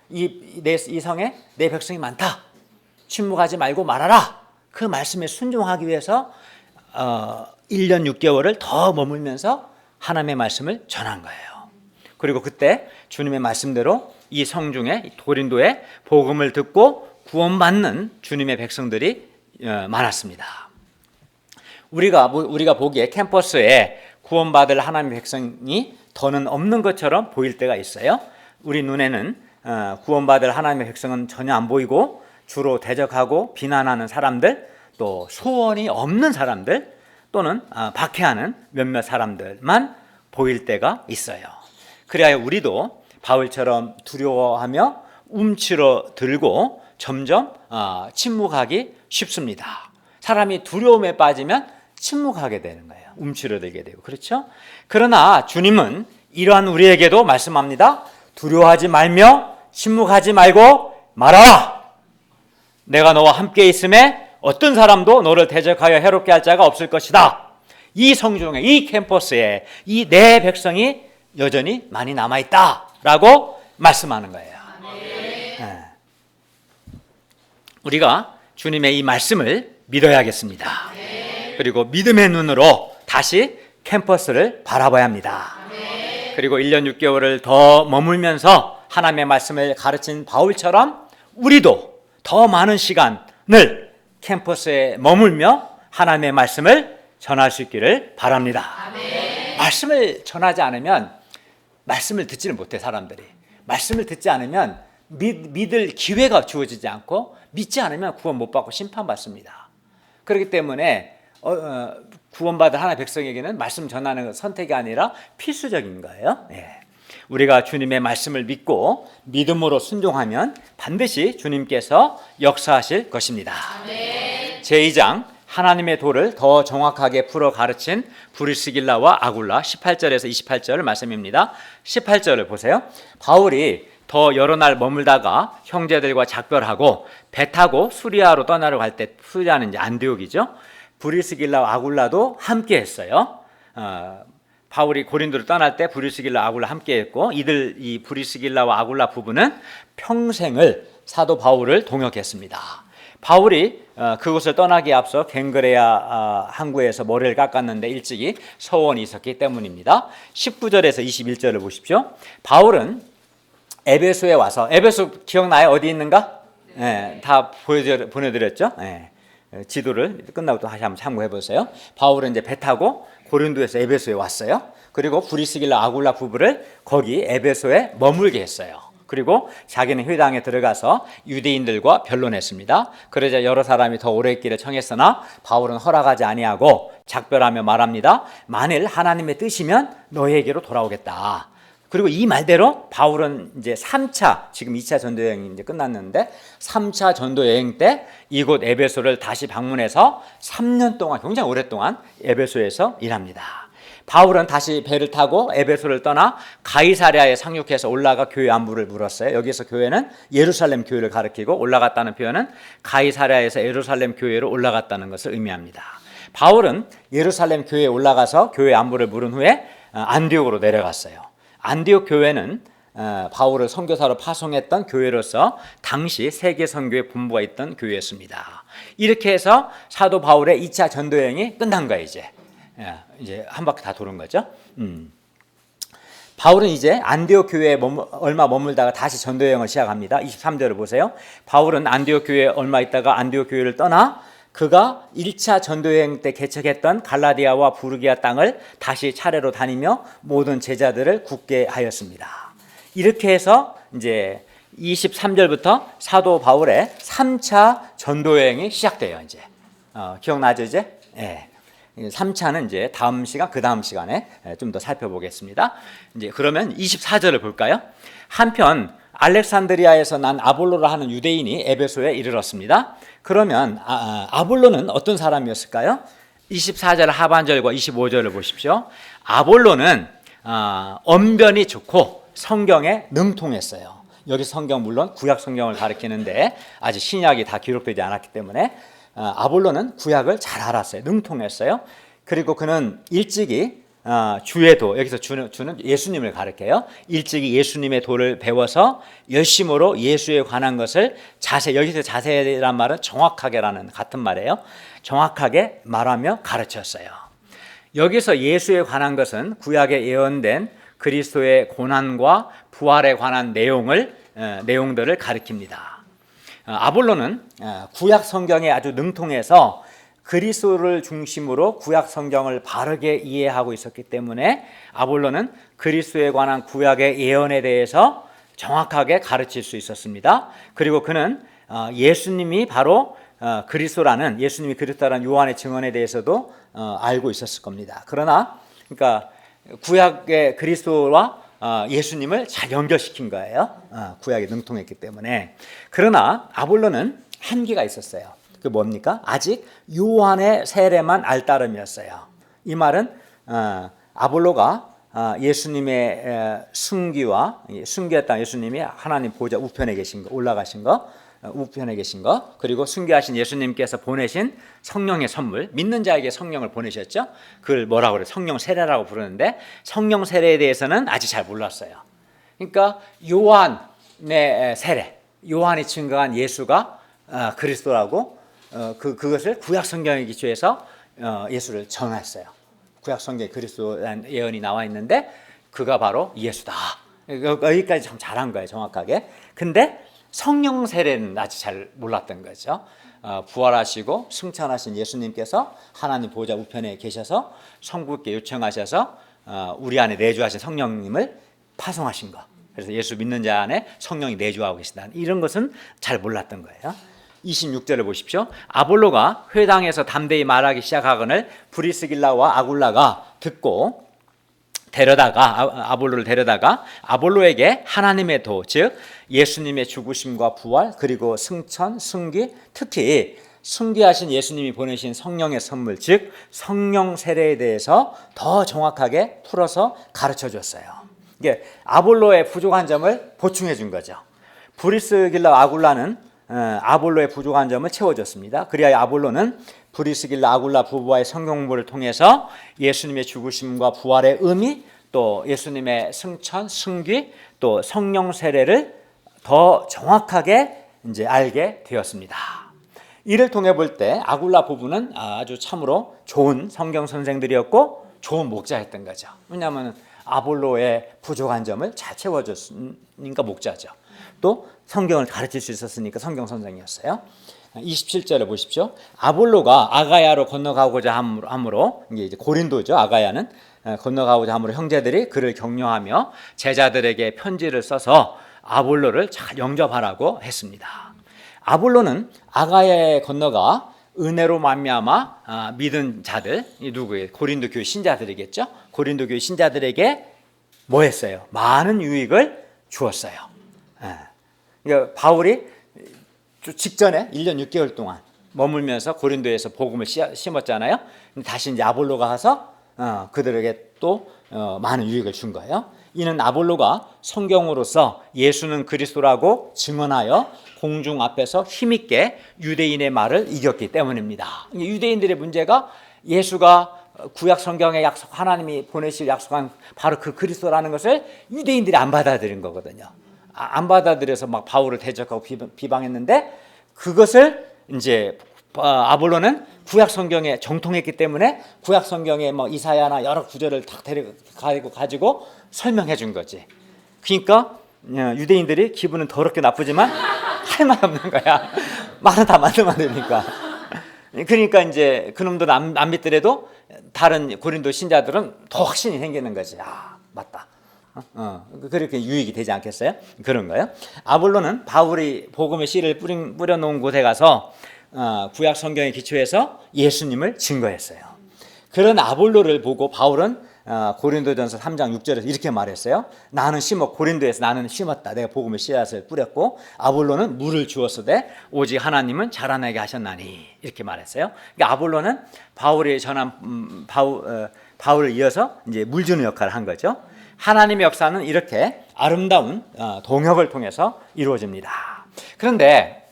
이 성에 내 백성이 많다. 침묵하지 말고 말하라. 그 말씀에 순종하기 위해서 1년 6개월을 더 머물면서 하나님의 말씀을 전한 거예요. 그리고 그때 주님의 말씀대로 이 성중에, 고린도에 복음을 듣고 구원받는 주님의 백성들이 많았습니다. 우리가 보기에 캠퍼스에 구원받을 하나님의 백성이 더는 없는 것처럼 보일 때가 있어요. 우리 눈에는 구원받을 하나님의 백성은 전혀 안 보이고 주로 대적하고 비난하는 사람들, 또 소원이 없는 사람들, 또는 박해하는 몇몇 사람들만 보일 때가 있어요. 그래야 우리도 바울처럼 두려워하며 움츠러들고 점점 침묵하기 쉽습니다. 사람이 두려움에 빠지면 침묵하게 되는 거예요. 움츠러들게 되고, 그렇죠? 그러나 주님은 이러한 우리에게도 말씀합니다. 두려워하지 말며 침묵하지 말고 말하라. 내가 너와 함께 있음에 어떤 사람도 너를 대적하여 해롭게 할 자가 없을 것이다. 이 성중에, 이 캠퍼스에 이 내 백성이 여전히 많이 남아있다라고 말씀하는 거예요. 네. 우리가 주님의 이 말씀을 믿어야겠습니다. 그리고 믿음의 눈으로 다시 캠퍼스를 바라봐야 합니다. 그리고 1년 6개월을 더 머물면서 하나님의 말씀을 가르친 바울처럼 우리도 더 많은 시간을 캠퍼스에 머물며 하나님의 말씀을 전할 수 있기를 바랍니다. 말씀을 전하지 않으면 말씀을 듣지를 못해. 사람들이 말씀을 듣지 않으면 믿을 기회가 주어지지 않고, 믿지 않으면 구원 못 받고 심판받습니다. 그렇기 때문에 구원받을 하나님의 백성에게는 말씀 전하는 건 선택이 아니라 필수적인 거예요. 우리가 주님의 말씀을 믿고 믿음으로 순종하면 반드시 주님께서 역사하실 것입니다. 제2장 하나님의 도를 더 정확하게 풀어 가르친 브리스길라와 아굴라 18절에서 28절 말씀입니다. 18절을 보세요. 바울이 더 여러 날 머물다가 형제들과 작별하고 배 타고 수리아로 떠나려고 할 때, 수리아는 이제 안디옥이죠. 브리스길라와 아굴라도 함께 했어요. 바울이 고린도를 떠날 때 브리스길라, 아굴라 함께 했고, 이 브리스길라와 아굴라 부부는 평생을 사도 바울을 동역했습니다. 바울이 그곳을 떠나기에 앞서 갱그레아 항구에서 머리를 깎았는데 일찍이 서원이 있었기 때문입니다. 19절에서 21절을 보십시오. 바울은 에베소에 와서, 에베소 기억나요? 어디 있는가? 다 보내드렸죠? 지도를 끝나고 또 다시 한번 참고해 보세요. 바울은 이제 배 타고 고린도에서 에베소에 왔어요. 그리고 브리스길라 아굴라 부부를 거기 에베소에 머물게 했어요. 그리고 자기는 회당에 들어가서 유대인들과 변론했습니다. 그러자 여러 사람이 더 오래 있기를 청했으나 바울은 허락하지 아니하고 작별하며 말합니다. 만일 하나님의 뜻이면 너희에게로 돌아오겠다. 그리고 이 말대로 바울은 이제 3차, 지금 2차 전도 여행이 이제 끝났는데 3차 전도 여행 때 이곳 에베소를 다시 방문해서 3년 동안, 굉장히 오랫동안 에베소에서 일합니다. 바울은 다시 배를 타고 에베소를 떠나 가이사랴에 상륙해서 올라가 교회 안부를 물었어요. 여기서 교회는 예루살렘 교회를 가리키고, 올라갔다는 표현은 가이사랴에서 예루살렘 교회로 올라갔다는 것을 의미합니다. 바울은 예루살렘 교회에 올라가서 교회 안부를 물은 후에 안디옥으로 내려갔어요. 안디옥 교회는 바울을 선교사로 파송했던 교회로서 당시 세계 선교의 본부가 있던 교회였습니다. 이렇게 해서 사도 바울의 2차 전도 여행이 끝난 거예요. 이제 한 바퀴 다 도는 거죠. 바울은 이제 안디옥 교회에 얼마 머물다가 다시 전도 여행을 시작합니다. 23절을 보세요. 바울은 안디옥 교회에 얼마 있다가 안디옥 교회를 떠나 그가 1차 전도 여행 때 개척했던 갈라디아와 부르기아 땅을 다시 차례로 다니며 모든 제자들을 굳게 하였습니다. 이렇게 해서 이제 23절부터 사도 바울의 3차 전도 여행이 시작돼요. 이제 기억나죠, 이제? 예. 3차는 이제 다음 시간, 그 다음 시간에 좀 더 살펴보겠습니다. 이제 그러면 24절을 볼까요? 한편 알렉산드리아에서 난 아볼로라 하는 유대인이 에베소에 이르렀습니다. 그러면 아볼로는 어떤 사람이었을까요? 24절 하반절과 25절을 보십시오. 아볼로는 언변이 좋고 성경에 능통했어요. 여기 성경 물론 구약 성경을 가리키는데 아직 신약이 다 기록되지 않았기 때문에 아볼로는 구약을 잘 알았어요. 능통했어요. 그리고 그는 일찍이 주의 도, 여기서 주는 예수님을 가리켜요. 일찍이 예수님의 도를 배워서 열심으로 예수에 관한 것을 여기서 자세히란 말은 정확하게라는 같은 말이에요. 정확하게 말하며 가르쳤어요. 여기서 예수에 관한 것은 구약에 예언된 그리스도의 고난과 부활에 관한 내용들을 가리킵니다. 아볼로는 구약 성경에 아주 능통해서 그리스도를 중심으로 구약 성경을 바르게 이해하고 있었기 때문에 아볼로는 그리스도에 관한 구약의 예언에 대해서 정확하게 가르칠 수 있었습니다. 그리고 그는 예수님이 바로 그리스도라는 요한의 증언에 대해서도 알고 있었을 겁니다. 그러나 그러니까 구약의 그리스도와 예수님을 잘 연결시킨 거예요. 구약에 능통했기 때문에. 그러나 아볼로는 한계가 있었어요. 그 뭡니까? 아직 요한의 세례만 알 따름이었어요. 이 말은 아볼로가 예수님의 순교했던 예수님이 하나님 보좌 우편에 계신 거, 올라가신 거, 우편에 계신 거, 그리고 순교하신 예수님께서 보내신 성령의 선물, 믿는 자에게 성령을 보내셨죠. 그걸 뭐라고 그래요? 성령 세례라고 부르는데 성령 세례에 대해서는 아직 잘 몰랐어요. 그러니까 요한의 세례, 요한이 증거한 예수가 그리스도라고 그것을 구약 성경에 기초해서 예수를 전했어요. 구약 성경에 그리스도라는 예언이 나와 있는데 그가 바로 예수다. 여기까지 참 잘한 거예요, 정확하게. 근데 성령 세례는 아직 잘 몰랐던 거죠. 부활하시고 승천하신 예수님께서 하나님 보좌 우편에 계셔서 성부께 요청하셔서 우리 안에 내주하신 성령님을 파송하신 것. 그래서 예수 믿는 자 안에 성령이 내주하고 계신다. 이런 것은 잘 몰랐던 거예요. 26절을 보십시오. 아볼로가 회당에서 담대히 말하기 시작하거늘 브리스길라와 아굴라가 듣고 아볼로를 데려다가 아볼로에게 하나님의 도, 즉 예수님의 죽으심과 부활, 그리고 승천, 승귀, 특히 승귀하신 예수님이 보내신 성령의 선물, 즉 성령 세례에 대해서 더 정확하게 풀어서 가르쳐 줬어요. 이게 아볼로의 부족한 점을 보충해 준 거죠. 브리스길라 아굴라는 아볼로의 부족한 점을 채워줬습니다. 그리하여 아볼로는 브리스길라 아굴라 부부와의 성경 공부를 통해서 예수님의 죽으심과 부활의 의미, 또 예수님의 승천, 승귀, 또 성령 세례를 더 정확하게 이제 알게 되었습니다. 이를 통해 볼 때 아굴라 부부는 아주 참으로 좋은 성경 선생들이었고 좋은 목자였던 거죠. 왜냐하면 아볼로의 부족한 점을 잘 채워줬으니까 목자죠. 또 성경을 가르칠 수 있었으니까 성경 선생이었어요. 27절을 보십시오. 아볼로가 아가야로 건너가고자 함으로, 이제 고린도죠. 아가야는 건너가고자 함으로 형제들이 그를 격려하며 제자들에게 편지를 써서 아볼로를 잘 영접하라고 했습니다. 아볼로는 아가야에 건너가 은혜로 말미암아 믿은 자들, 누구예요? 고린도 교회 신자들이겠죠. 고린도 교회 신자들에게 뭐 했어요? 많은 유익을 주었어요. 그러니까 바울이 직전에 1년 6개월 동안 머물면서 고린도에서 복음을 심었잖아요. 다시 이제 아볼로가 가서 그들에게 또 많은 유익을 준 거예요. 이는 아볼로가 성경으로서 예수는 그리스도라고 증언하여 공중 앞에서 힘있게 유대인의 말을 이겼기 때문입니다. 유대인들의 문제가 예수가 구약 성경에 하나님이 보내실 약속한 바로 그 그리스도라는 것을 유대인들이 안 받아들인 거거든요. 안 받아들여서 막 바울을 대적하고 비방했는데, 그것을 이제 아볼로는 구약 성경에 정통했기 때문에 구약 성경에 뭐 이사야나 여러 구절을 딱 가지고 설명해 준 거지. 그러니까 유대인들이 기분은 더럽게 나쁘지만 할 말 없는 거야. 말은 다 맞는 되니까. 그러니까 이제 그놈도 안 믿더라도 다른 고린도 신자들은 더 확신이 생기는 거지. 아, 맞다. 그렇게 유익이 되지 않겠어요? 그런 거예요. 아볼로는 바울이 복음의 씨를 뿌려놓은 곳에 가서 구약 성경에 기초해서 예수님을 증거했어요. 그런 아볼로를 보고 바울은 고린도전서 3장 6절에서 이렇게 말했어요. 나는 고린도에서 나는 심었다. 내가 복음의 씨앗을 뿌렸고 아볼로는 물을 주었으되 오직 하나님은 자라나게 하셨나니, 이렇게 말했어요. 그러니까 아볼로는 바울이 전한 바울을 이어서 이제 물 주는 역할을 한 거죠. 하나님의 역사는 이렇게 아름다운 동역을 통해서 이루어집니다. 그런데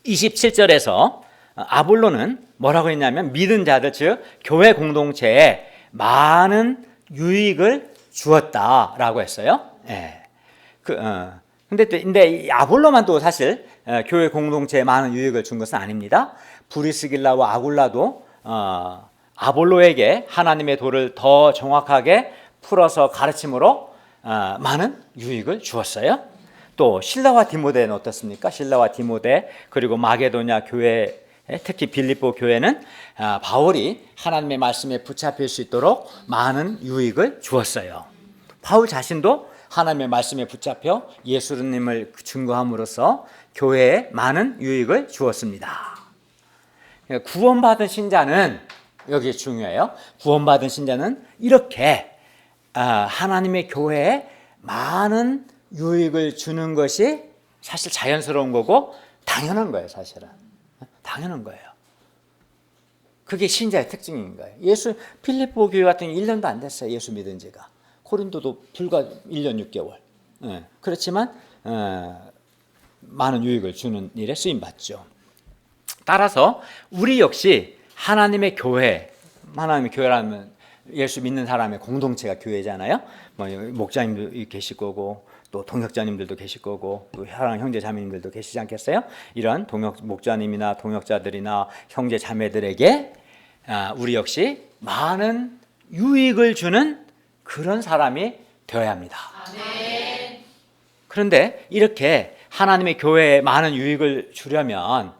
27절에서 아볼로는 뭐라고 했냐면 믿은 자들, 즉 교회 공동체에 많은 유익을 주었다라고 했어요. 예. 근데 이 아볼로만 또 사실 교회 공동체에 많은 유익을 준 것은 아닙니다. 브리스길라와 아굴라도 아볼로에게 하나님의 도를 더 정확하게 풀어서 가르침으로 많은 유익을 주었어요. 또 실라와 디모데는 어떻습니까? 실라와 디모데, 그리고 마게도냐 교회, 특히 빌립보 교회는 바울이 하나님의 말씀에 붙잡힐 수 있도록 많은 유익을 주었어요. 바울 자신도 하나님의 말씀에 붙잡혀 예수님을 증거함으로써 교회에 많은 유익을 주었습니다. 구원받은 신자는, 여기 중요해요. 구원받은 신자는 이렇게 하나님의 교회에 많은 유익을 주는 것이 사실 자연스러운 거고 당연한 거예요. 사실은 당연한 거예요. 그게 신자의 특징인 거예요. 필립보 교회 같은 경우 1년도 안 됐어요. 예수 믿은 지가. 고린도도 불과 1년 6개월. 그렇지만 많은 유익을 주는 일에 쓰임받죠. 따라서 우리 역시 하나님의 교회라면 예수 믿는 사람의 공동체가 교회잖아요. 뭐 목자님도 계실 거고 또 동역자님들도 계실 거고 또 사랑하는 형제 자매님들도 계시지 않겠어요? 이런 목자님이나 동역자들이나 형제 자매들에게 우리 역시 많은 유익을 주는 그런 사람이 되어야 합니다. 아멘. 그런데 이렇게 하나님의 교회에 많은 유익을 주려면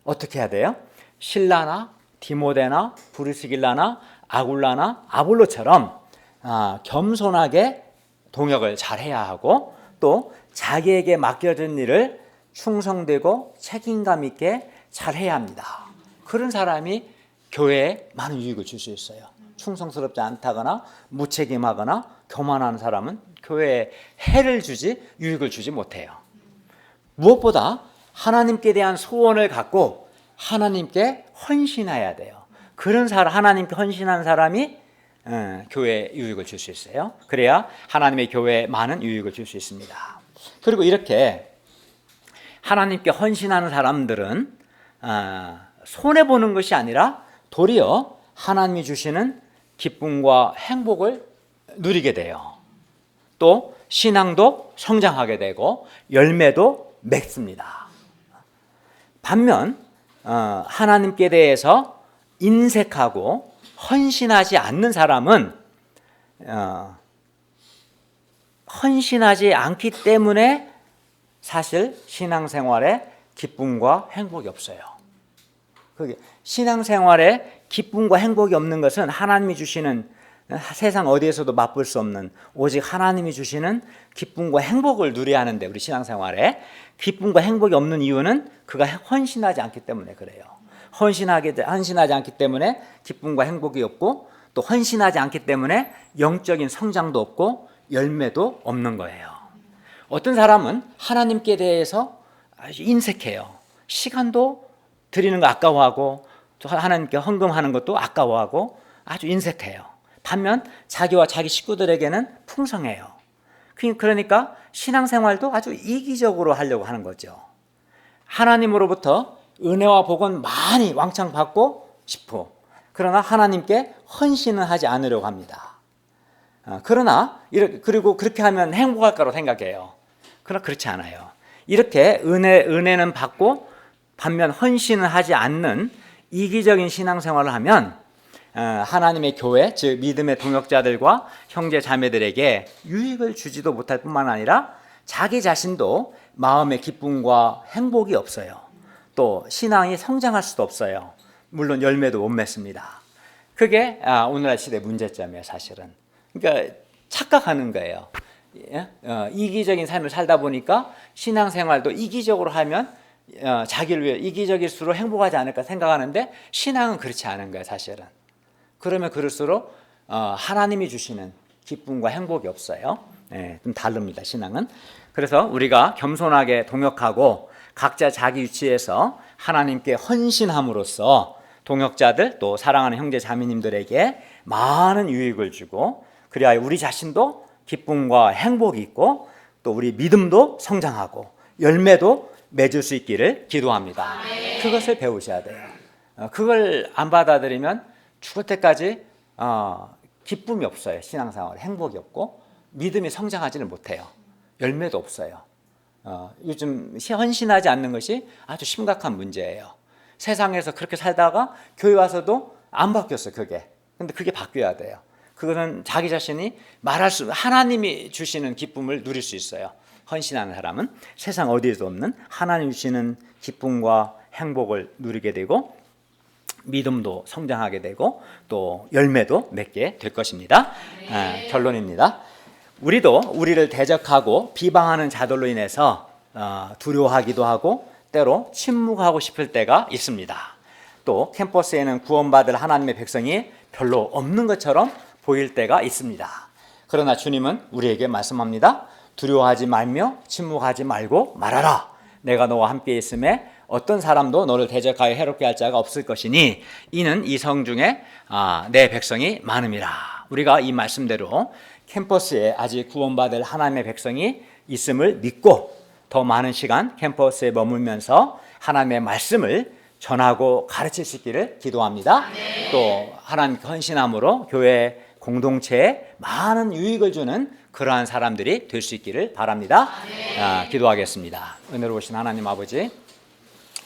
어떻게 해야 돼요? 실라나 디모데나 브리스길라나 아굴라나 아볼로처럼 겸손하게 동역을 잘해야 하고, 또 자기에게 맡겨진 일을 충성되고 책임감 있게 잘해야 합니다. 그런 사람이 교회에 많은 유익을 줄 수 있어요. 충성스럽지 않다거나 무책임하거나 교만한 사람은 교회에 해를 주지 유익을 주지 못해요. 무엇보다 하나님께 대한 소원을 갖고 하나님께 헌신해야 돼요. 그런 하나님께 헌신한 사람이 교회에 유익을 줄 수 있어요. 그래야 하나님의 교회에 많은 유익을 줄 수 있습니다. 그리고 이렇게 하나님께 헌신하는 사람들은 손해보는 것이 아니라 도리어 하나님이 주시는 기쁨과 행복을 누리게 돼요. 또 신앙도 성장하게 되고 열매도 맺습니다. 반면 하나님께 대해서 인색하고 헌신하지 않는 사람은 헌신하지 않기 때문에 사실 신앙생활에 기쁨과 행복이 없어요. 그게 신앙생활에 기쁨과 행복이 없는 것은 하나님이 주시는, 세상 어디에서도 맛볼 수 없는 오직 하나님이 주시는 기쁨과 행복을 누려야 하는데, 우리 신앙생활에 기쁨과 행복이 없는 이유는 그가 헌신하지 않기 때문에 그래요. 헌신하지 않기 때문에 기쁨과 행복이 없고, 또 헌신하지 않기 때문에 영적인 성장도 없고 열매도 없는 거예요. 어떤 사람은 하나님께 대해서 아주 인색해요. 시간도 드리는 거 아까워하고, 또 하나님께 헌금하는 것도 아까워하고 아주 인색해요. 반면 자기와 자기 식구들에게는 풍성해요. 그러니까 신앙생활도 아주 이기적으로 하려고 하는 거죠. 하나님으로부터 은혜와 복은 많이 왕창 받고 싶어. 그러나 하나님께 헌신은 하지 않으려고 합니다. 그러나 그리고 그렇게 하면 행복할 거라고 생각해요. 그러나 그렇지 않아요. 이렇게 은혜는 받고 반면 헌신을 하지 않는 이기적인 신앙생활을 하면 하나님의 교회, 즉 믿음의 동역자들과 형제 자매들에게 유익을 주지도 못할 뿐만 아니라 자기 자신도 마음의 기쁨과 행복이 없어요. 또 신앙이 성장할 수도 없어요. 물론 열매도 못 맺습니다. 그게 오늘날 시대의 문제점이에요, 사실은. 그러니까 착각하는 거예요. 이기적인 삶을 살다 보니까 신앙생활도 이기적으로 하면 자기를 위해 이기적일수록 행복하지 않을까 생각하는데 신앙은 그렇지 않은 거예요, 사실은. 그러면 그럴수록 하나님이 주시는 기쁨과 행복이 없어요. 좀 다릅니다, 신앙은. 그래서 우리가 겸손하게 동역하고 각자 자기 위치에서 하나님께 헌신함으로써 동역자들 또 사랑하는 형제 자매님들에게 많은 유익을 주고 그래야 우리 자신도 기쁨과 행복이 있고 또 우리 믿음도 성장하고 열매도 맺을 수 있기를 기도합니다. 그것을 배우셔야 돼요. 그걸 안 받아들이면 죽을 때까지 기쁨이 없어요. 신앙생활 행복이 없고 믿음이 성장하지는 못해요. 열매도 없어요. 요즘 헌신하지 않는 것이 아주 심각한 문제예요. 세상에서 그렇게 살다가 교회 와서도 안 바뀌었어요. 근데 그게 바뀌어야 돼요. 그거는 자기 자신이 하나님이 주시는 기쁨을 누릴 수 있어요. 헌신하는 사람은 세상 어디에도 없는 하나님 주시는 기쁨과 행복을 누리게 되고 믿음도 성장하게 되고 또 열매도 맺게 될 것입니다. 결론입니다. 우리도 우리를 대적하고 비방하는 자들로 인해서 두려워하기도 하고 때로 침묵하고 싶을 때가 있습니다. 또 캠퍼스에는 구원받을 하나님의 백성이 별로 없는 것처럼 보일 때가 있습니다. 그러나 주님은 우리에게 말씀합니다. 두려워하지 말며 침묵하지 말고 말하라. 내가 너와 함께 있음에 어떤 사람도 너를 대적하여 해롭게 할 자가 없을 것이니 이는 이 성 중에 내 백성이 많음이라. 우리가 이 말씀대로 캠퍼스에 아직 구원받을 하나님의 백성이 있음을 믿고 더 많은 시간 캠퍼스에 머물면서 하나님의 말씀을 전하고 가르칠 수 있기를 기도합니다. 또 하나님 헌신함으로 교회 공동체에 많은 유익을 주는 그러한 사람들이 될 수 있기를 바랍니다. 기도하겠습니다. 은혜로우신 하나님 아버지,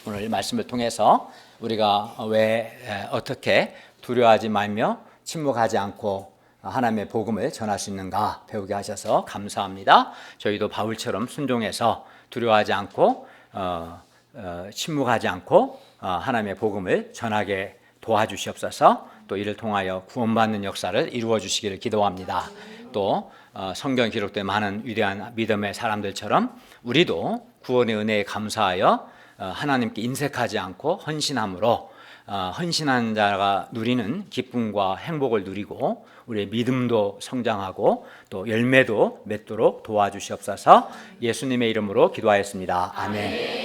오늘 말씀을 통해서 우리가 어떻게 두려워하지 말며 침묵하지 않고 하나님의 복음을 전할 수 있는가 배우게 하셔서 감사합니다. 저희도 바울처럼 순종해서 두려워하지 않고 침묵하지 않고 하나님의 복음을 전하게 도와주시옵소서. 또 이를 통하여 구원받는 역사를 이루어 주시기를 기도합니다. 또 성경에 기록된 많은 위대한 믿음의 사람들처럼 우리도 구원의 은혜에 감사하여 하나님께 인색하지 않고 헌신함으로 헌신한 자가 누리는 기쁨과 행복을 누리고 우리의 믿음도 성장하고 또 열매도 맺도록 도와주시옵소서. 예수님의 이름으로 기도하였습니다. 아멘.